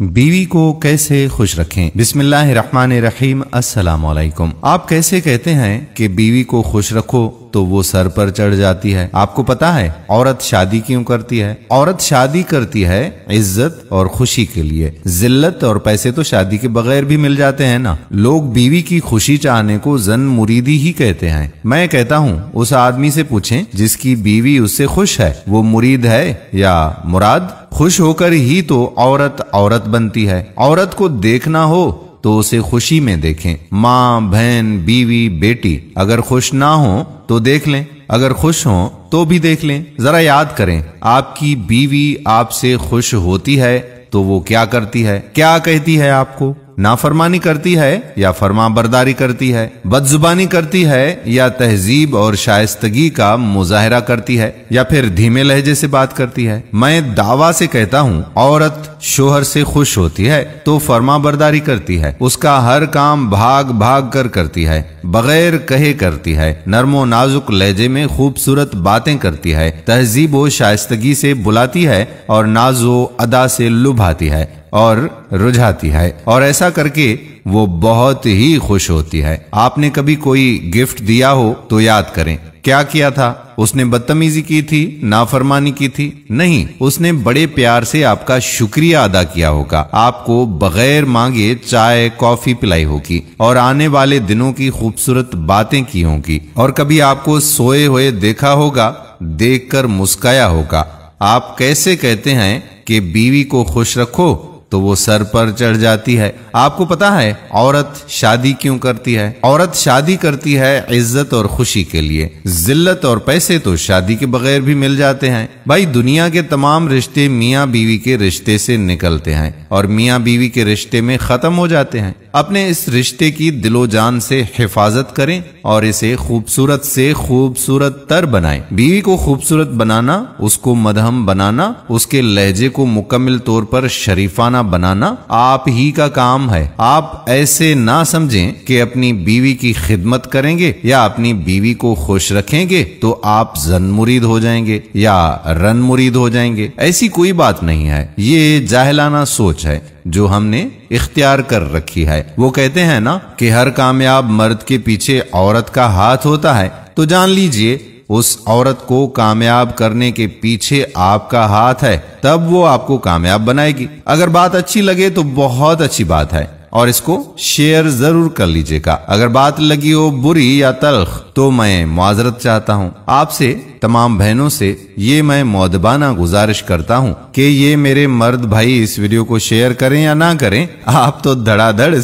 बीवी को कैसे खुश रखें। बिस्मिल्लाहिर्रहमानिर्रहीम। अस्सलाम वालेकुम। आप कैसे कहते हैं कि बीवी को खुश रखो तो वो सर पर चढ़ जाती है। आपको पता है औरत शादी क्यों करती है? औरत शादी करती है इज्जत और खुशी के लिए। जिल्लत और पैसे तो शादी के बगैर भी मिल जाते हैं ना। लोग बीवी की खुशी चाहने को जन मुरीदी ही कहते हैं। मैं कहता हूँ उस आदमी से पूछें जिसकी बीवी उससे खुश है, वो मुरीद है या मुराद? खुश होकर ही तो औरत औरत बनती है। औरत को देखना हो तो उसे खुशी में देखें। माँ, बहन, बीवी, बेटी अगर खुश ना हो तो देख लें, अगर खुश हो तो भी देख लें। जरा याद करें, आपकी बीवी आपसे खुश होती है तो वो क्या करती है, क्या कहती है आपको? नाफरमानी करती है या फरमाबरदारी करती है? बदजुबानी करती है या तहजीब और शाइस्तगी का मुजाहरा करती है या फिर धीमे लहजे से बात करती है? मैं दावा से कहता हूँ औरत शोहर से खुश होती है तो फरमाबरदारी करती है, उसका हर काम भाग भाग कर करती है, बगैर कहे करती है, नरमो नाजुक लहजे में खूबसूरत बातें करती है, तहजीब और शाइस्तगी से बुलाती है और नाजो अदा से लुभाती है और रुझाती है, और ऐसा करके वो बहुत ही खुश होती है। आपने कभी कोई गिफ्ट दिया हो तो याद करें, क्या किया था? उसने बदतमीजी की थी, नाफरमानी की थी? नहीं, उसने बड़े प्यार से आपका शुक्रिया अदा किया होगा, आपको बगैर मांगे चाय कॉफी पिलाई होगी और आने वाले दिनों की खूबसूरत बातें की होंगी, और कभी आपको सोए हुए देखा होगा, देखकर मुस्काया होगा। आप कैसे कहते हैं कि बीवी को खुश रखो तो वो सर पर चढ़ जाती है? आपको पता है औरत शादी क्यों करती है? औरत शादी करती है इज्जत और खुशी के लिए। जिल्लत और पैसे तो शादी के बगैर भी मिल जाते हैं। भाई, दुनिया के तमाम रिश्ते मियाँ बीवी के रिश्ते से निकलते हैं और मियाँ बीवी के रिश्ते में खत्म हो जाते हैं। अपने इस रिश्ते की दिलो जान से हिफाजत करें और इसे खूबसूरत से खूबसूरत तर बनाएं। बीवी को खूबसूरत बनाना, उसको मदहम बनाना, उसके लहजे को मुकम्मल तौर पर शरीफाना बनाना आप ही का काम है। आप ऐसे ना समझें कि अपनी बीवी की खिदमत करेंगे या अपनी बीवी को खुश रखेंगे तो आप जन मुरीद हो जाएंगे या रन मुरीद हो जाएंगे। ऐसी कोई बात नहीं है। ये जाहिलाना सोच है जो हमने इख्तियार कर रखी है। वो कहते हैं ना कि हर कामयाब मर्द के पीछे औरत का हाथ होता है, तो जान लीजिए उस औरत को कामयाब करने के पीछे आपका हाथ है, तब वो आपको कामयाब बनाएगी। अगर बात अच्छी लगे तो बहुत अच्छी बात है और इसको शेयर जरूर कर लीजिएगा। अगर बात लगी हो बुरी या तल्ख तो मैं माजरत चाहता हूँ आपसे, तमाम बहनों से ये मैं मौदबाना गुजारिश करता हूँ कि ये मेरे मर्द भाई इस वीडियो को शेयर करें या ना करें, आप तो धड़ाधड़